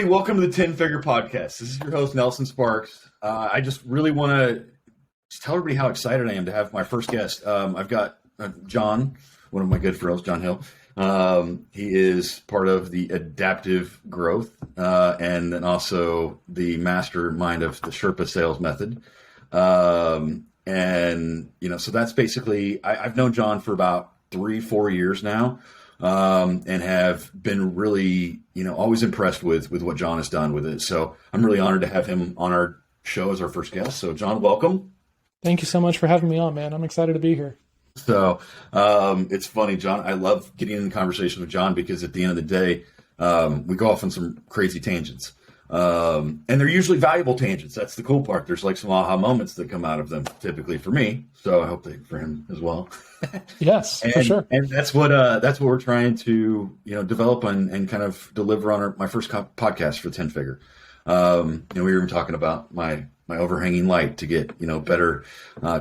everybody. Welcome to the 10-Figure Podcast. This is your host, Nelson Sparks. I just really want to tell everybody how excited I am to have my first guest. I've got John, one of my good friends, John Hill. He is part of the Adaptive Growth and then also the mastermind of the Sherpa sales method. So that's basically, I've known John for about 3-4 years now. And have been really, always impressed with what John has done with it. So I'm really honored to have him on our show as our first guest. So John, welcome. Thank you so much for having me on, man. I'm excited to be here. So it's funny, John. I love getting in conversation with John because at the end of the day, we go off on some crazy tangents. And they're usually valuable tangents. That's the cool part. There's like some aha moments that come out of them, typically for me. So I hope for him as well. Yes, for sure. And that's what we're trying to develop and kind of deliver on my first podcast for 10-Figure. We were even talking about my overhanging light to get better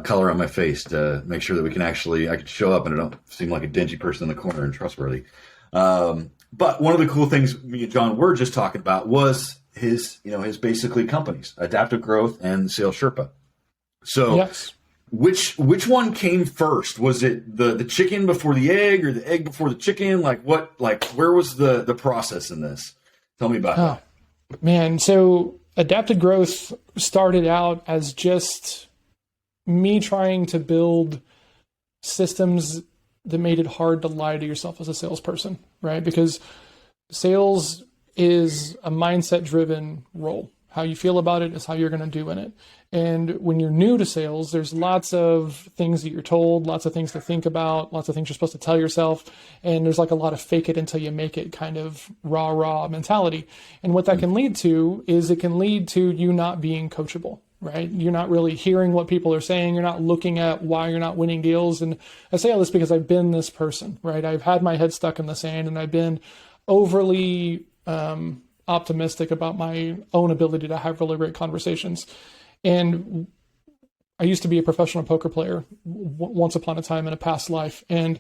color on my face to make sure that I could show up and I don't seem like a dingy person in the corner and trustworthy. But one of the cool things me and John were just talking about was his basically companies, Adaptive Growth and Sales Sherpa. So yes. Which one came first? Was it the chicken before the egg or the egg before the chicken? Where was the process in this? Tell me about that. Man, so Adaptive Growth started out as just me trying to build systems that made it hard to lie to yourself as a salesperson, right? Because sales is a mindset-driven role. How you feel about it is how you're going to do in it. And when you're new to sales, there's lots of things that you're told, lots of things to think about, lots of things you're supposed to tell yourself. And there's like a lot of fake it until you make it kind of raw mentality. And what that can lead to is it can lead to you not being coachable, right? You're not really hearing what people are saying. You're not looking at why you're not winning deals. And I say all this because I've been this person, right? I've had my head stuck in the sand and I've been overly optimistic about my own ability to have really great conversations. And I used to be a professional poker player once upon a time in a past life. And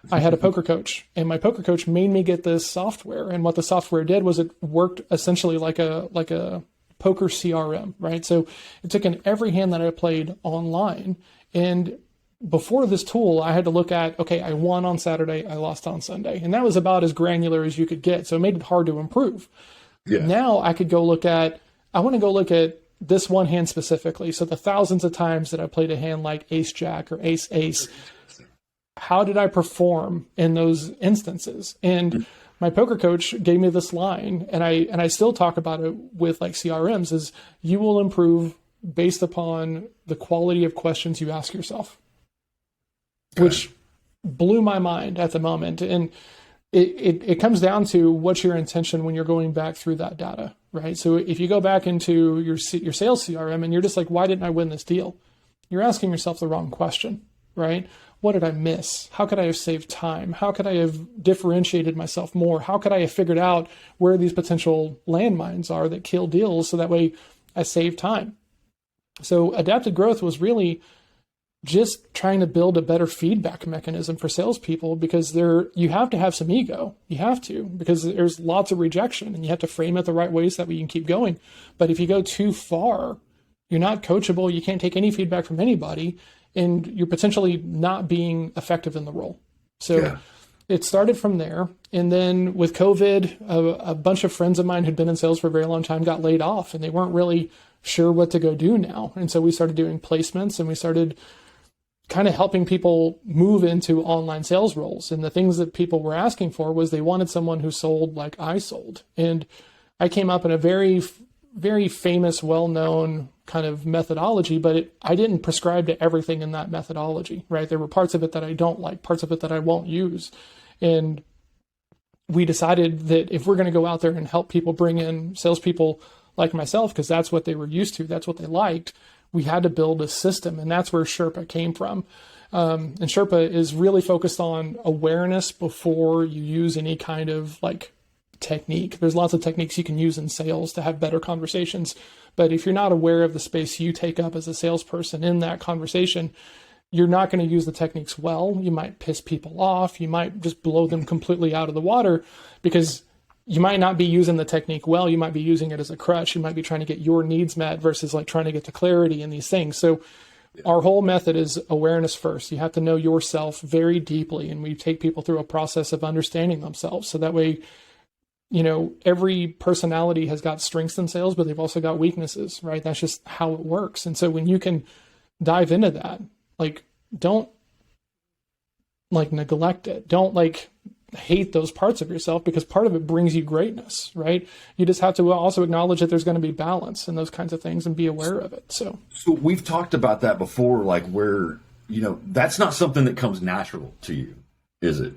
I had a poker coach, and my poker coach made me get this software. And what the software did was it worked essentially like a poker CRM, right? So it took in every hand that I played online. And before this tool, I had to look at, okay, I won on Saturday, I lost on Sunday. And that was about as granular as you could get. So it made it hard to improve. Yeah. Now I could I want to go look at this one hand specifically. So the thousands of times that I played a hand like ace jack or ace ace, how did I perform in those instances? And my poker coach gave me this line, and I still talk about it with like CRMs, is you will improve based upon the quality of questions you ask yourself, which blew my mind at the moment. And it comes down to what's your intention when you're going back through that data, right? So if you go back into your sales CRM and you're just like, why didn't I win this deal? You're asking yourself the wrong question, right? What did I miss? How could I have saved time? How could I have differentiated myself more? How could I have figured out where these potential landmines are that kill deals so that way I save time? So Adaptive Growth was really just trying to build a better feedback mechanism for salespeople, because you have to have some ego. You have to, because there's lots of rejection and you have to frame it the right way so that we can keep going. But if you go too far, you're not coachable. You can't take any feedback from anybody, and you're potentially not being effective in the role. So It started from there. And then with COVID, a bunch of friends of mine who'd been in sales for a very long time got laid off, and they weren't really sure what to go do now. And so we started doing placements, and we started kind of helping people move into online sales roles. And the things that people were asking for was they wanted someone who sold like I sold. And I came up in a very, very famous, well-known kind of methodology, but I didn't prescribe to everything in that methodology, right? There were parts of it that I don't like, parts of it that I won't use. And we decided that if we're going to go out there and help people bring in salespeople like myself, because that's what they were used to, that's what they liked, we had to build a system. And that's where Sherpa came from. And Sherpa is really focused on awareness before you use any kind of like technique. There's lots of techniques you can use in sales to have better conversations. But if you're not aware of the space you take up as a salesperson in that conversation, you're not going to use the techniques well. You might piss people off. You might just blow them completely out of the water because you might not be using the technique well. You might be using it as a crutch. You might be trying to get your needs met versus like trying to get to clarity in these things. So our whole method is awareness first. You have to know yourself very deeply. And we take people through a process of understanding themselves. So that way, every personality has got strengths in sales, but they've also got weaknesses, right? That's just how it works. And so when you can dive into that, like, don't like neglect it. Don't like hate those parts of yourself, because part of it brings you greatness, right? You just have to also acknowledge that there's going to be balance and those kinds of things and be aware of it. So we've talked about that before, like where, that's not something that comes natural to you, is it?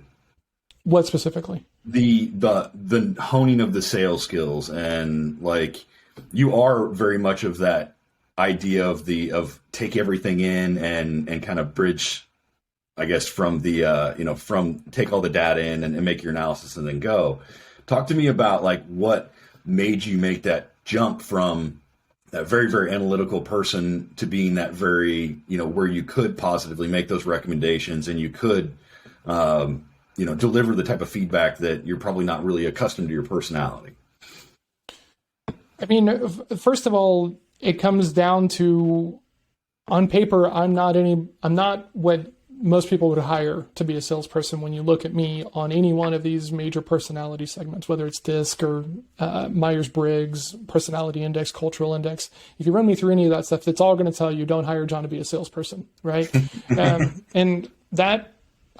What specifically? The honing of the sales skills, and like you are very much of that idea of take everything in and kind of bridge, I guess, from the from take all the data in and make your analysis and then go. Talk to me about like what made you make that jump from that very, very analytical person to being that very, where you could positively make those recommendations and you could deliver the type of feedback that you're probably not really accustomed to your personality. I mean, first of all, it comes down to, on paper, I'm not what most people would hire to be a salesperson. When you look at me on any one of these major personality segments, whether it's DISC or Myers-Briggs, personality index, cultural index, if you run me through any of that stuff, it's all going to tell you don't hire John to be a salesperson, right? And that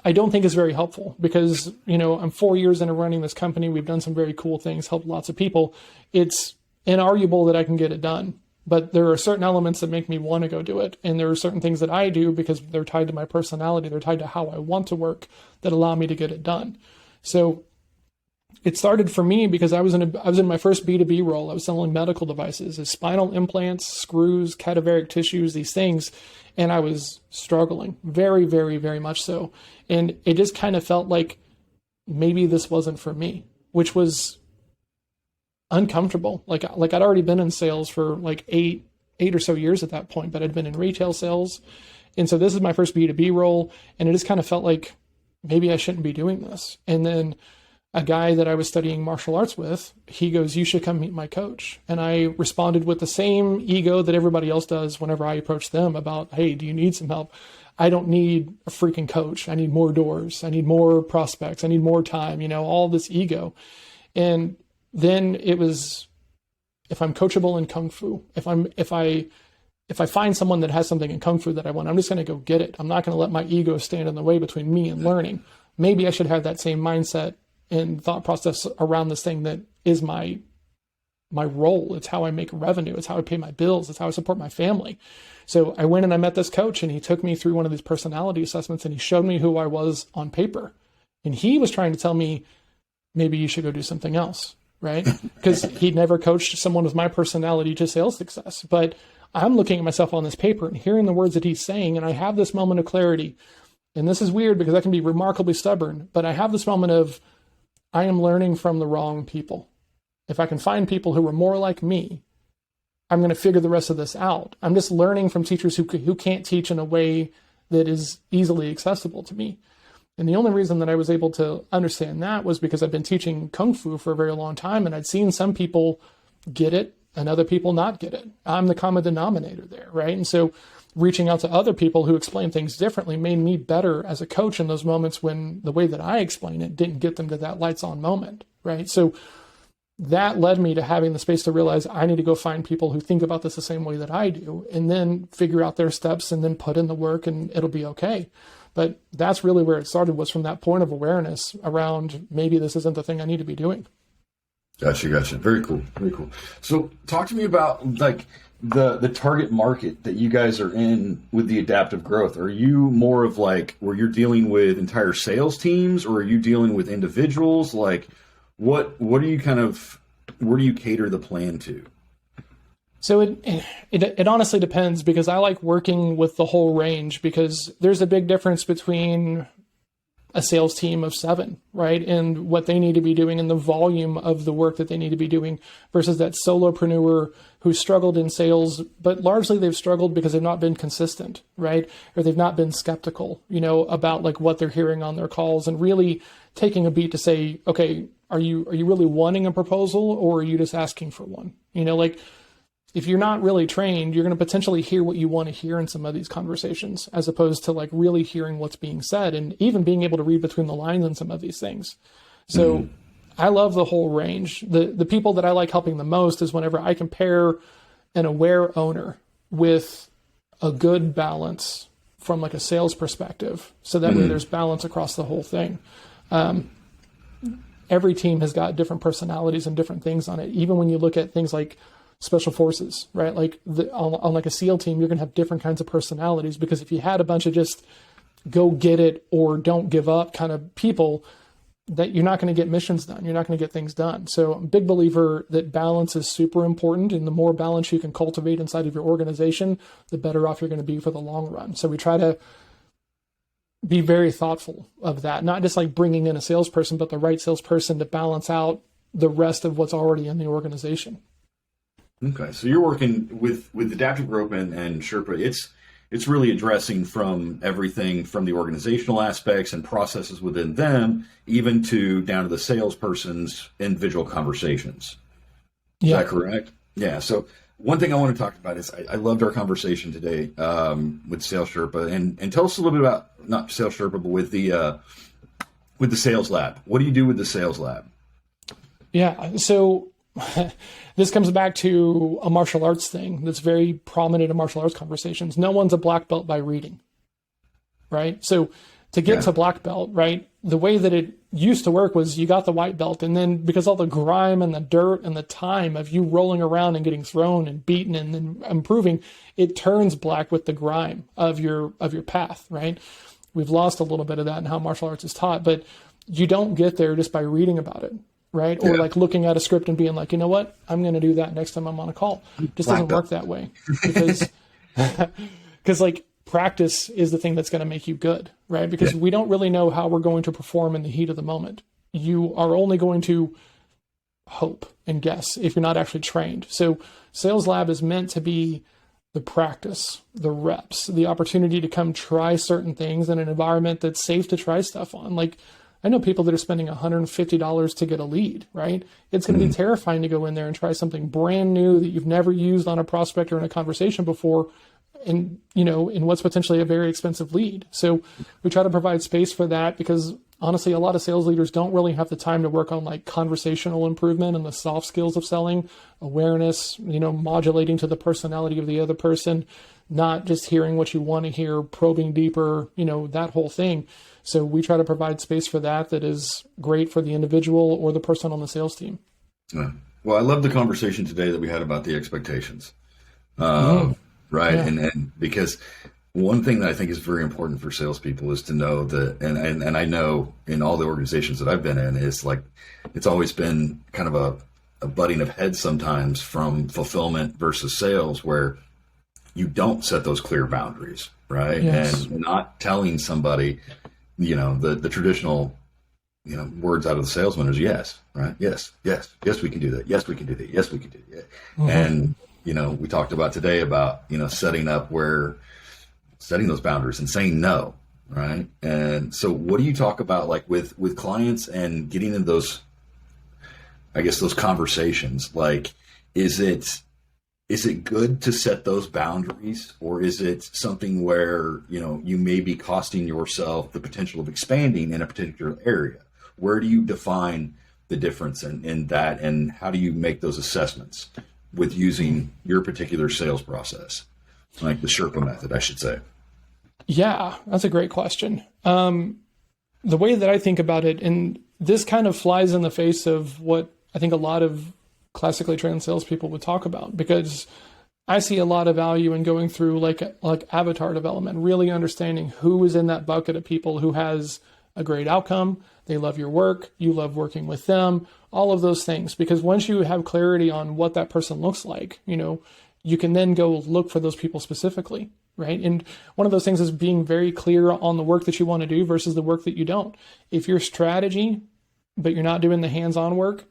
I don't think is very helpful, because, I'm 4 years into running this company. We've done some very cool things, helped lots of people. It's inarguable that I can get it done. But there are certain elements that make me want to go do it. And there are certain things that I do because they're tied to my personality. They're tied to how I want to work that allow me to get it done. So it started for me because I was in my first B2B role. I was selling medical devices, spinal implants, screws, cadaveric tissues, these things. And I was struggling very, very, very much so. And it just kind of felt like maybe this wasn't for me, which was uncomfortable. Like I'd already been in sales for like eight or so years at that point, but I'd been in retail sales. And so this is my first B2B role. And it just kind of felt like maybe I shouldn't be doing this. And then a guy that I was studying martial arts with, he goes, "You should come meet my coach." And I responded with the same ego that everybody else does whenever I approach them about, "Hey, do you need some help?" I don't need a freaking coach. I need more doors. I need more prospects. I need more time, all this ego. And then it was, if I'm coachable in Kung Fu, if I find someone that has something in Kung Fu that I want, I'm just going to go get it. I'm not going to let my ego stand in the way between me and learning. Maybe I should have that same mindset and thought process around this thing that is my role. It's how I make revenue. It's how I pay my bills. It's how I support my family. So I went and I met this coach, and he took me through one of these personality assessments, and he showed me who I was on paper. And he was trying to tell me, maybe you should go do something else. Right? Because he'd never coached someone with my personality to sales success. But I'm looking at myself on this paper and hearing the words that he's saying, and I have this moment of clarity. And this is weird because I can be remarkably stubborn, but I have this moment of, I am learning from the wrong people. If I can find people who are more like me, I'm going to figure the rest of this out. I'm just learning from teachers who can't teach in a way that is easily accessible to me. And the only reason that I was able to understand that was because I've been teaching Kung Fu for a very long time, and I'd seen some people get it and other people not get it. I'm the common denominator there, right? And so reaching out to other people who explain things differently made me better as a coach in those moments when the way that I explain it didn't get them to that lights on moment, right? So that led me to having the space to realize I need to go find people who think about this the same way that I do, and then figure out their steps and then put in the work, and it'll be okay. But that's really where it started, was from that point of awareness around maybe this isn't the thing I need to be doing. Gotcha. Very cool. So talk to me about like the target market that you guys are in with the adaptive growth. Are you more of like where you're dealing with entire sales teams, or are you dealing with individuals? Like what are you where do you cater the plan to? So it honestly depends, because I like working with the whole range, because there's a big difference between a sales team of 7, right? And what they need to be doing and the volume of the work that they need to be doing versus that solopreneur who struggled in sales, but largely they've struggled because they've not been consistent, right? Or they've not been skeptical, about like what they're hearing on their calls, and really taking a beat to say, okay, Are you really wanting a proposal, or are you just asking for one? Like, if you're not really trained, you're going to potentially hear what you want to hear in some of these conversations, as opposed to like really hearing what's being said and even being able to read between the lines on some of these things. So I love the whole range. The people that I like helping the most is whenever I can pair an aware owner with a good balance from like a sales perspective. So that way there's balance across the whole thing. Every team has got different personalities and different things on it. Even when you look at things like special forces, right? Like on like a SEAL team, you're going to have different kinds of personalities, because if you had a bunch of just go get it or don't give up kind of people, that you're not going to get missions done. You're not going to get things done. So I'm a big believer that balance is super important. And the more balance you can cultivate inside of your organization, the better off you're going to be for the long run. So we try to be very thoughtful of that, not just like bringing in a salesperson, but the right salesperson to balance out the rest of what's already in the organization. Okay. So you're working with Adaptive Growth and Sherpa. It's really addressing from everything from the organizational aspects and processes within them, even to down to the salesperson's individual conversations. Is that correct? Yeah. So one thing I want to talk about is I loved our conversation today with Sales Sherpa, and tell us a little bit about not Sales Sherpa, but with the Sales Lab. What do you do with the Sales Lab? Yeah. So this comes back to a martial arts thing that's very prominent in martial arts conversations. No one's a black belt by reading, right? So to get to black belt, right, the way that it used to work was you got the white belt, and then because all the grime and the dirt and the time of you rolling around and getting thrown and beaten and then improving, it turns black with the grime of your path, right? We've lost a little bit of that in how martial arts is taught, but you don't get there just by reading about it. Right? Or like looking at a script and being like, you know what, I'm going to do that next time I'm on a call. It just doesn't work that way, because like practice is the thing that's going to make you good, right? Because we don't really know how we're going to perform in the heat of the moment. You are only going to hope and guess if you're not actually trained. So Sales Lab is meant to be the practice, the reps, the opportunity to come try certain things in an environment that's safe to try stuff on. Like, I know people that are spending $150 to get a lead, right? It's going to be terrifying to go in there and try something brand new that you've never used on a prospect or in a conversation before, and in what's potentially a very expensive lead. So we try to provide space for that, because honestly, a lot of sales leaders don't really have the time to work on like conversational improvement and the soft skills of selling, awareness, modulating to the personality of the other person, not just hearing what you want to hear, probing deeper, that whole thing. So we try to provide space for that is great for the individual or the person on the sales team. Well, I love the conversation today that we had about the expectations, right? Yeah. And because one thing that I think is very important for salespeople is to know that, and I know in all the organizations that I've been in, is like, it's always been kind of a butting of heads sometimes from fulfillment versus sales, where you don't set those clear boundaries, right? Yes. And not telling somebody, the traditional, words out of the salesman is yes, right? Yes, we can do that. Yes, we can do that. Yes, we can do that. And, we talked about today about, setting those boundaries and saying no, right? And so what do you talk about like with clients and getting into those, I guess, those conversations? Like, is it good to set those boundaries, or is it something where, you may be costing yourself the potential of expanding in a particular area? Where do you define the difference in that, and how do you make those assessments with using your particular sales process, like the Sherpa method, I should say? Yeah, that's a great question. The way that I think about it, and this kind of flies in the face of what I think a lot of classically trained salespeople would talk about, because I see a lot of value in going through like avatar development, really understanding who is in that bucket of people who has a great outcome. They love your work. You love working with them, all of those things. Because once you have clarity on what that person looks like, you can then go look for those people specifically, right? And one of those things is being very clear on the work that you want to do versus the work that you don't. If your strategy, but you're not doing the hands-on work,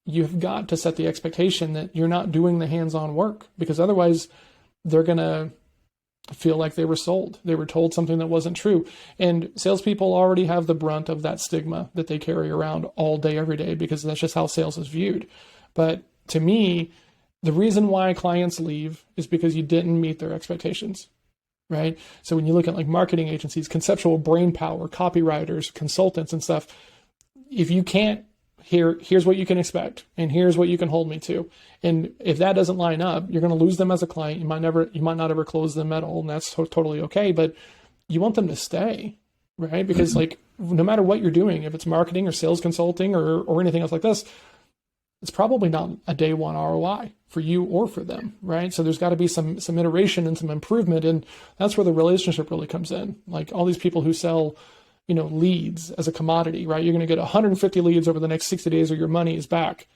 you've got to set the expectation that you're not doing the hands-on work, because otherwise they're going to feel like they were sold. They were told something that wasn't true. And salespeople already have the brunt of that stigma that they carry around all day, every day, because that's just how sales is viewed. But to me, the reason why clients leave is because you didn't meet their expectations, right? So when you look at like marketing agencies, conceptual brain power, copywriters, consultants and stuff, if you can't, here's what you can expect, and here's what you can hold me to. And if that doesn't line up, you're going to lose them as a client. You might not ever close them at all, and that's totally okay. But you want them to stay, right? Because like no matter what you're doing, if it's marketing or sales consulting or anything else like this, it's probably not a day one ROI for you or for them, right? So there's got to be some iteration and some improvement, and that's where the relationship really comes in. Like all these people who sell, leads as a commodity, right? You're going to get 150 leads over the next 60 days or your money is back.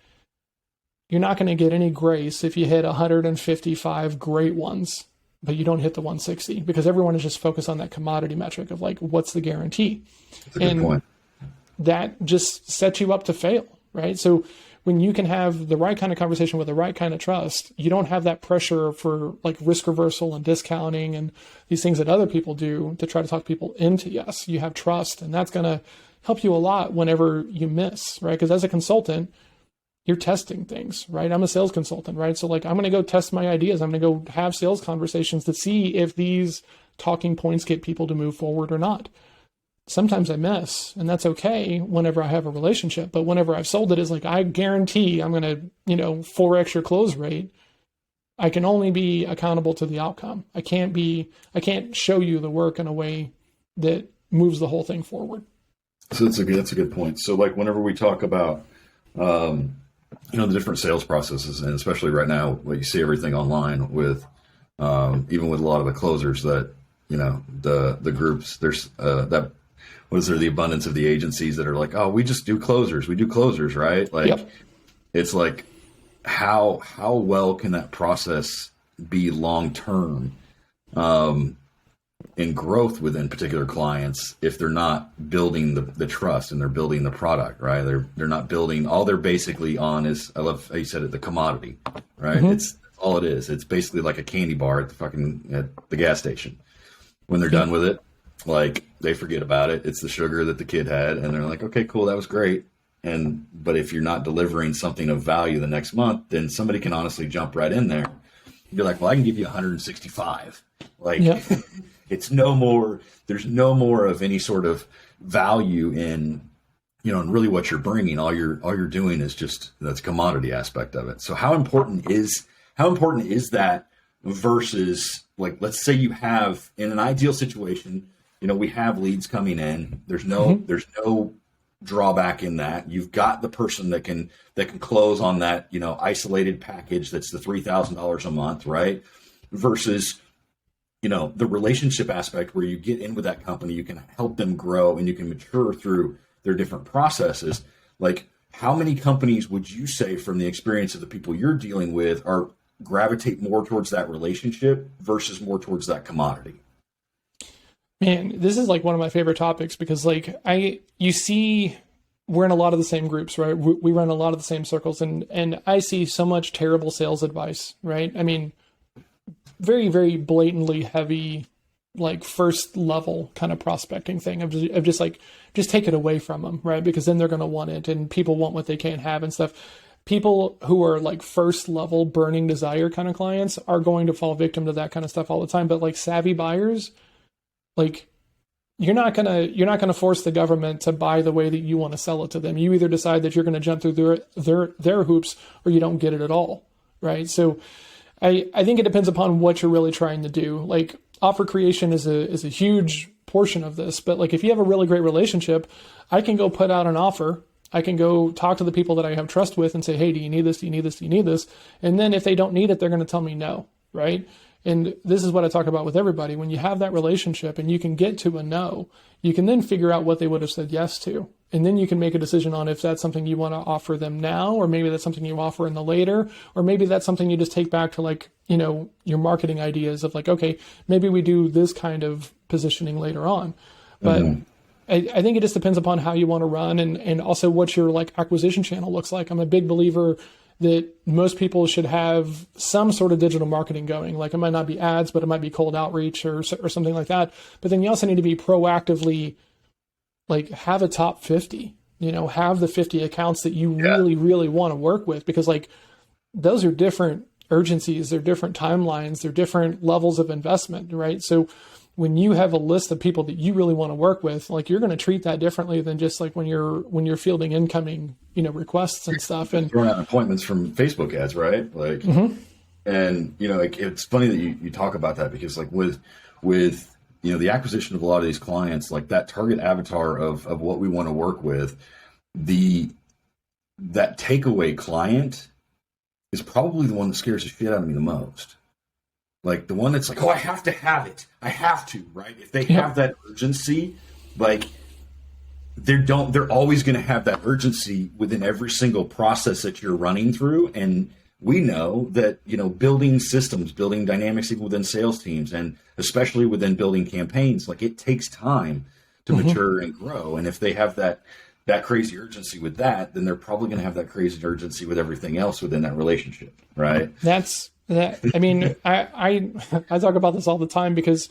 You're not going to get any grace if you hit 155 great ones, but you don't hit the 160, because everyone is just focused on that commodity metric of like, what's the guarantee? That's a good point. That just sets you up to fail, right? So when you can have the right kind of conversation with the right kind of trust, you don't have that pressure for like risk reversal and discounting and these things that other people do to try to talk people into yes. You have trust, and that's going to help you a lot whenever you miss, right? Because as a consultant, you're testing things, right? I'm a sales consultant, right? So like I'm going to go test my ideas. I'm going to go have sales conversations to see if these talking points get people to move forward or not. Sometimes I miss, and that's okay whenever I have a relationship. But whenever I've sold it, is like, I guarantee I'm going to, 4x your close rate. I can only be accountable to the outcome. I can't show you the work in a way that moves the whole thing forward. So that's a good point. So like whenever we talk about, the different sales processes, and especially right now, you see everything online with, even with a lot of the closers that, the groups, there's the abundance of the agencies that are like, oh, we just do closers. We do closers, right? Like, yep. It's like, how well can that process be long-term, in growth within particular clients if they're not building the trust and they're building the product, right? They're not building, all they're basically on is, I love how you said it, the commodity, right? Mm-hmm. It's all it is. It's basically like a candy bar at the gas station. When they're done with it, like they forget about it. It's the sugar that the kid had, and they're like, okay, cool, that was great. But if you're not delivering something of value the next month, then somebody can honestly jump right in there. You're like, well, I can give you 165. Like, yep. It's no more. There's no more of any sort of value in, and really what you're bringing. All you're doing is just that's commodity aspect of it. So how important is that versus, like, let's say you have, in an ideal situation, we have leads coming in. There's no drawback in that. You've got the person that can close on that, isolated package that's the $3,000 a month, right? Versus, the relationship aspect where you get in with that company, you can help them grow and you can mature through their different processes. Like, how many companies would you say, from the experience of the people you're dealing with, gravitate more towards that relationship versus more towards that commodity? Man, this is like one of my favorite topics, because like you see, we're in a lot of the same groups, right? We run a lot of the same circles, and I see so much terrible sales advice, right? I mean, very, very blatantly heavy, like first level kind of prospecting thing of just like, just take it away from them, right? Because then they're going to want it, and people want what they can't have and stuff. People who are like first level burning desire kind of clients are going to fall victim to that kind of stuff all the time. But like savvy buyers, like you're not gonna force the government to buy the way that you want to sell it to them. You either decide that you're going to jump through their hoops, or you don't get it at all, right? So I think it depends upon what you're really trying to do. Like, offer creation is a huge portion of this, but like if you have a really great relationship, I can go put out an offer. I can go talk to the people that I have trust with and say, hey, do you need this? Do you need this? Do you need this? And then if they don't need it, they're going to tell me no, right? And this is what I talk about with everybody. When you have that relationship and you can get to a no, you can then figure out what they would have said yes to. And then you can make a decision on if that's something you want to offer them now, or maybe that's something you offer in the later, or maybe that's something you just take back to, like, your marketing ideas of like, okay, maybe we do this kind of positioning later on. But I think it just depends upon how you want to run, and also what your like acquisition channel looks like. I'm a big believer that most people should have some sort of digital marketing going. Like it might not be ads, but it might be cold outreach or something like that. But then you also need to be proactively, like have a top 50, have the 50 accounts that you really, really want to work with, because like those are different urgencies, they're different timelines, they're different levels of investment, right? So when you have a list of people that you really want to work with, like you're going to treat that differently than just like when you're fielding incoming, requests and stuff. And throwing out appointments from Facebook ads, right? Like, and it's funny that you talk about that, because like with the acquisition of a lot of these clients, like that target avatar of what we want to work with, that takeaway client is probably the one that scares the shit out of me the most. Like the one that's like, oh, I have to have it. I have to, right? If they have that urgency, like they're always going to have that urgency within every single process that you're running through. And we know that, building systems, building dynamics, even within sales teams, and especially within building campaigns, like it takes time to mature and grow. And if they have that crazy urgency with that, then they're probably going to have that crazy urgency with everything else within that relationship, right? I mean, I talk about this all the time, because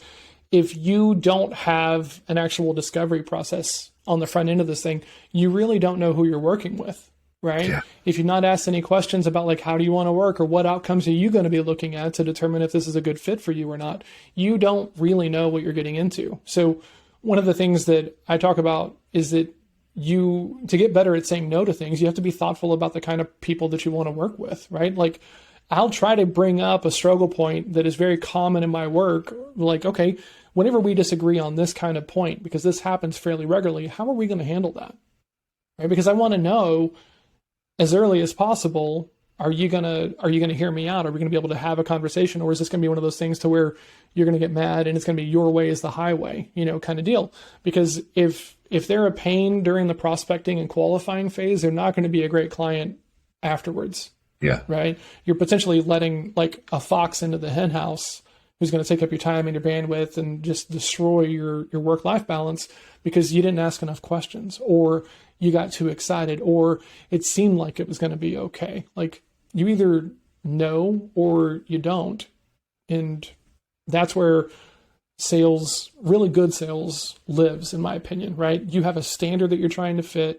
if you don't have an actual discovery process on the front end of this thing, you really don't know who you're working with, right? Yeah. If you're not asked any questions about like, how do you want to work, or what outcomes are you going to be looking at to determine if this is a good fit for you or not, you don't really know what you're getting into. So one of the things that I talk about is that to get better at saying no to things, you have to be thoughtful about the kind of people that you want to work with, right? Like I'll try to bring up a struggle point that is very common in my work. Like, okay, whenever we disagree on this kind of point, because this happens fairly regularly, how are we going to handle that? Right? Because I want to know as early as possible, are you gonna hear me out? Are we going to be able to have a conversation? Or is this going to be one of those things to where you're going to get mad and it's going to be your way is the highway, kind of deal? Because if they're a pain during the prospecting and qualifying phase, they're not going to be a great client afterwards. Yeah. Right. You're potentially letting like a fox into the hen house who's going to take up your time and your bandwidth and just destroy your work-life balance because you didn't ask enough questions, or you got too excited, or it seemed like it was going to be okay. Like you either know or you don't. And that's where sales, really good sales, lives, in my opinion, right? You have a standard that you're trying to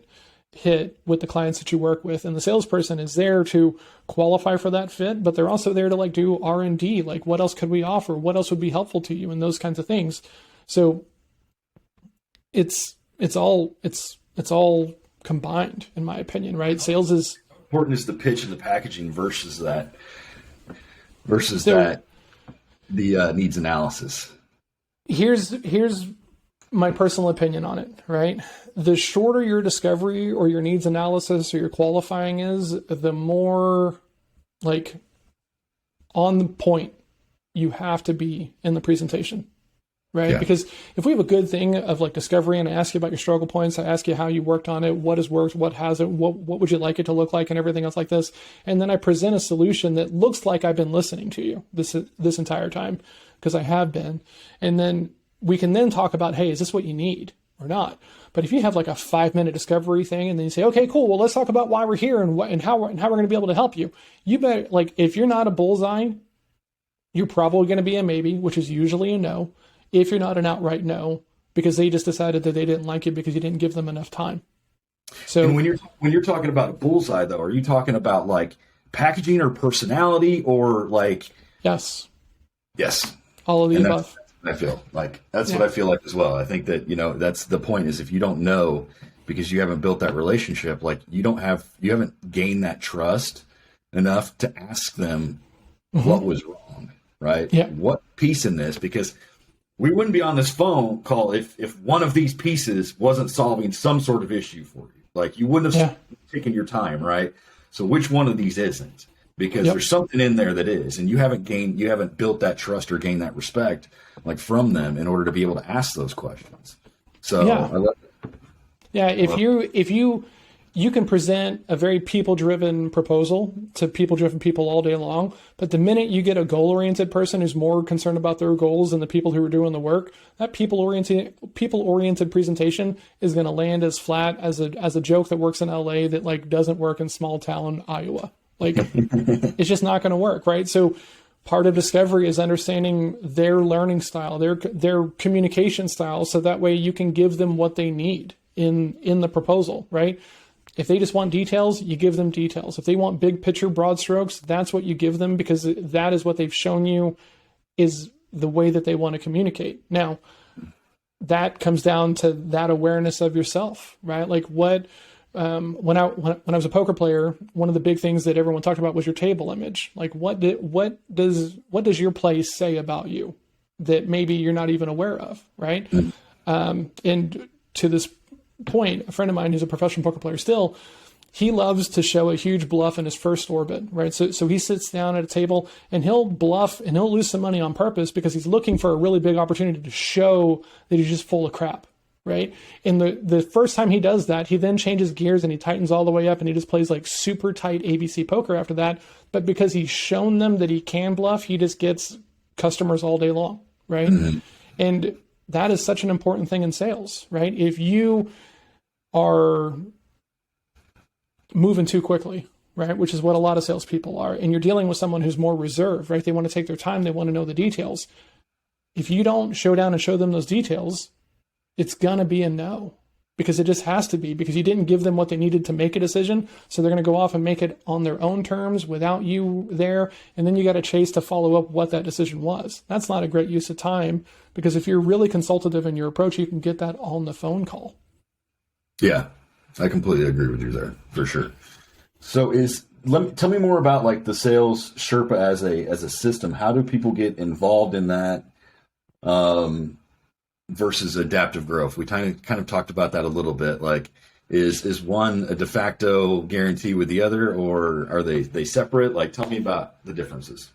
hit with the clients that you work with, and the salesperson is there to qualify for that fit, but they're also there to like do R&D, like what else could we offer, what else would be helpful to you, and those kinds of things. So it's all combined, in my opinion, right? Sales is important is the pitch and the packaging versus the needs analysis. Here's my personal opinion on it, right? The shorter your discovery or your needs analysis or your qualifying is, the more like on the point you have to be in the presentation, right? Yeah. Because if we have a good thing of like discovery and I ask you about your struggle points, I ask you how you worked on it, what has worked, what hasn't, what would you like it to look like, and everything else like this. And then I present a solution that looks like I've been listening to you this entire time, because I have been. And then we can then talk about, hey, is this what you need or not? But if you have like a 5-minute discovery thing and then you say, okay, cool, well, let's talk about why we're here and how we're going to be able to help you. You better, like, if you're not a bullseye, you're probably going to be a maybe, which is usually a no. If you're not an outright no, because they just decided that they didn't like it because you didn't give them enough time. So and when you're talking about a bullseye though, are you talking about like packaging or personality or like? Yes. All of the above. I feel like that's what I feel like as well. I think that, that's the point, is if you don't know because you haven't built that relationship, like you haven't gained that trust enough to ask them what was wrong, right? Yeah. What piece in this, because we wouldn't be on this phone call if one of these pieces wasn't solving some sort of issue for you. Like you wouldn't have taken your time, right? So which one of these isn't? Because there's something in there that is, and you haven't built that trust or gained that respect like from them in order to be able to ask those questions. So I love it. Yeah, if you can present a very people-driven proposal to people-driven people all day long, but the minute you get a goal-oriented person who's more concerned about their goals than the people who are doing the work, that people-oriented presentation is going to land as flat as a joke that works in LA that like doesn't work in small town Iowa. Like, it's just not going to work, right? So part of discovery is understanding their learning style, their communication style, so that way you can give them what they need in the proposal, right? If they just want details, you give them details. If they want big picture, broad strokes, that's what you give them, because that is what they've shown you is the way that they want to communicate. Now, that comes down to that awareness of yourself, right? Like when I was a poker player, one of the big things that everyone talked about was your table image. Like what does your play say about you that maybe you're not even aware of, right? And to this point, a friend of mine who's a professional poker player still, he loves to show a huge bluff in his first orbit, right? So he sits down at a table and he'll bluff and he'll lose some money on purpose because he's looking for a really big opportunity to show that he's just full of crap, right? And the first time he does that, he then changes gears and he tightens all the way up and he just plays like super tight ABC poker after that. But because he's shown them that he can bluff, he just gets customers all day long, right? And that is such an important thing in sales, right? If you are moving too quickly, right? Which is what a lot of salespeople are. And you're dealing with someone who's more reserved, right? They want to take their time. They want to know the details. If you don't show down and show them those details, it's going to be a no, because it just has to be, because you didn't give them what they needed to make a decision. So they're going to go off and make it on their own terms without you there. And then you got to chase to follow up what that decision was. That's not a great use of time, because if you're really consultative in your approach, you can get that on the phone call. Yeah, I completely agree with you there, for sure. So tell me more about like the Sales Sherpa as a system. How do people get involved in that versus adaptive growth? We kind of talked about that a little bit. Like, is one a de facto guarantee with the other, or are they separate? Like, tell me about the differences.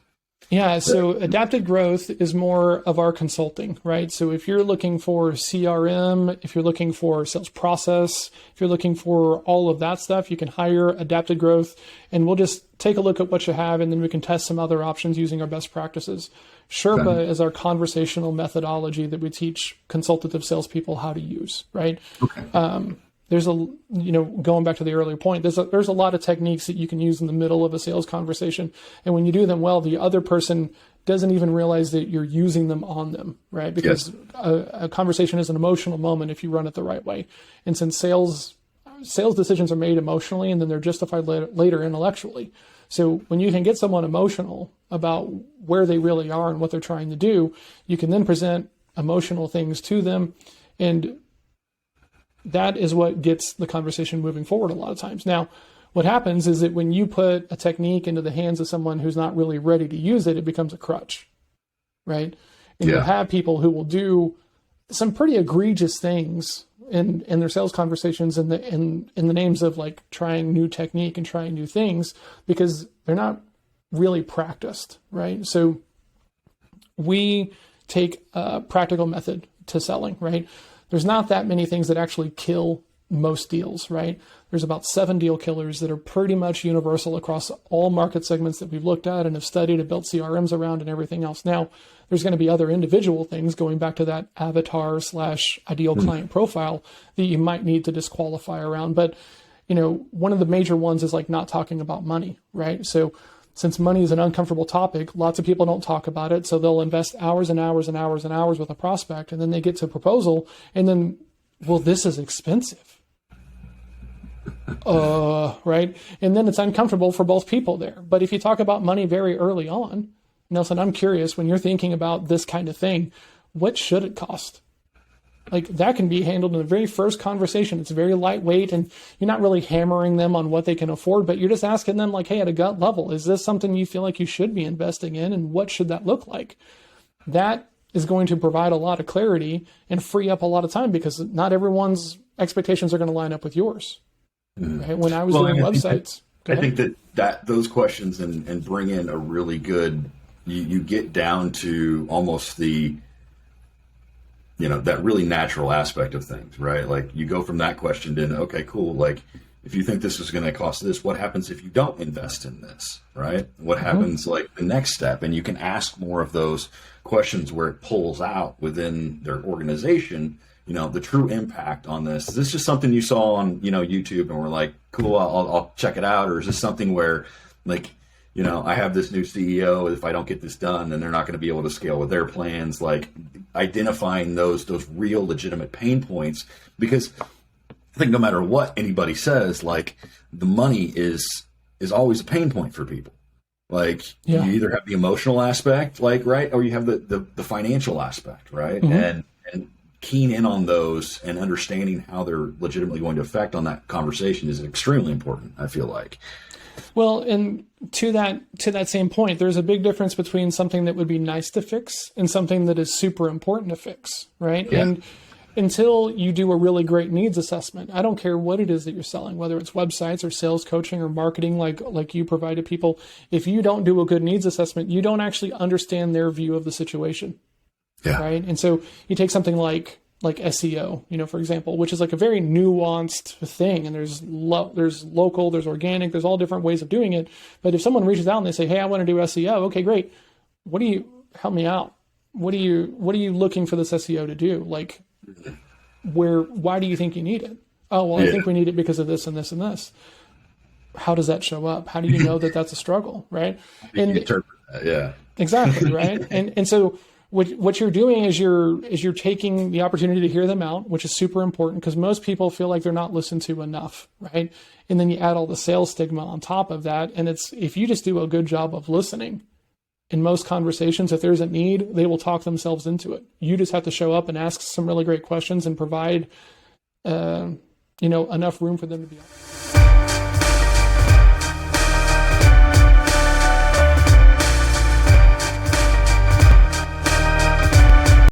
Yeah, so adaptive growth is more of our consulting, right? So if you're looking for CRM, if you're looking for sales process, if you're looking for all of that stuff, you can hire adaptive growth, and we'll just take a look at what you have, and then we can test some other options using our best practices. Sherpa is our conversational methodology that we teach consultative salespeople how to use, right? Okay. There's going back to the earlier point, there's a lot of techniques that you can use in the middle of a sales conversation. And when you do them well, the other person doesn't even realize that you're using them on them, right? Because a conversation is an emotional moment if you run it the right way. And since sales decisions are made emotionally, and then they're justified later intellectually. So when you can get someone emotional about where they really are and what they're trying to do, you can then present emotional things to them, and that is what gets the conversation moving forward a lot of times. Now, what happens is that when you put a technique into the hands of someone who's not really ready to use it, it becomes a crutch, right? And you have people who will do some pretty egregious things in their sales conversations in the names of like trying new technique and trying new things, because they're not really practiced, right? So we take a practical method to selling, right? There's not that many things that actually kill most deals, right? There's about 7 deal killers that are pretty much universal across all market segments that we've looked at and have studied and built CRMs around and everything else. Now, there's going to be other individual things going back to that avatar / ideal client profile that you might need to disqualify around. But, one of the major ones is like not talking about money, right? So since money is an uncomfortable topic, lots of people don't talk about it. So they'll invest hours and hours and hours and hours with a prospect, and then they get to a proposal, and then, well, this is expensive. Right? And then it's uncomfortable for both people there. But if you talk about money very early on, Nelson, I'm curious, when you're thinking about this kind of thing, what should it cost? Like, that can be handled in the very first conversation. It's very lightweight, and you're not really hammering them on what they can afford, but you're just asking them, like, hey, at a gut level, is this something you feel like you should be investing in, and what should that look like? That is going to provide a lot of clarity and free up a lot of time, because not everyone's expectations are going to line up with yours. Right? When I was doing websites, I think that those questions and bring in a really good, you get down to almost the, that really natural aspect of things, right? Like, you go from that question to, okay, cool. Like, if you think this is going to cost this, what happens if you don't invest in this, right? What happens like the next step? And you can ask more of those questions where it pulls out within their organization, the true impact on this. Is this just something you saw on, YouTube and we're like, cool, I'll check it out? Or is this something where like, I have this new CEO. If I don't get this done, then they're not going to be able to scale with their plans. Like identifying those real legitimate pain points, because I think no matter what anybody says, like the money is always a pain point for people. Like you either have the emotional aspect, like, right, or you have the financial aspect, right? Mm-hmm. And keying in on those and understanding how they're legitimately going to affect on that conversation is extremely important, I feel like. Well, and to that same point, there's a big difference between something that would be nice to fix and something that is super important to fix, right? Yeah. And until you do a really great needs assessment, I don't care what it is that you're selling, whether it's websites or sales coaching or marketing like you provide to people. If you don't do a good needs assessment, you don't actually understand their view of the situation. Yeah. Right. And so you take something like SEO, for example, which is like a very nuanced thing. And there's local, there's organic, there's all different ways of doing it. But if someone reaches out and they say, hey, I want to do SEO. Okay, great. Help me out? What are you looking for this SEO to do? Like, why do you think you need it? Oh, well, I think we need it because of this and this and this. How does that show up? How do you know that that's a struggle? Right. And interpret that. Yeah, exactly. Right. And so what you're doing is you're taking the opportunity to hear them out, which is super important because most people feel like they're not listened to enough. Right. And then you add all the sales stigma on top of that. And if you just do a good job of listening, in most conversations, if there's a need, they will talk themselves into it. You just have to show up and ask some really great questions and provide, enough room for them to be.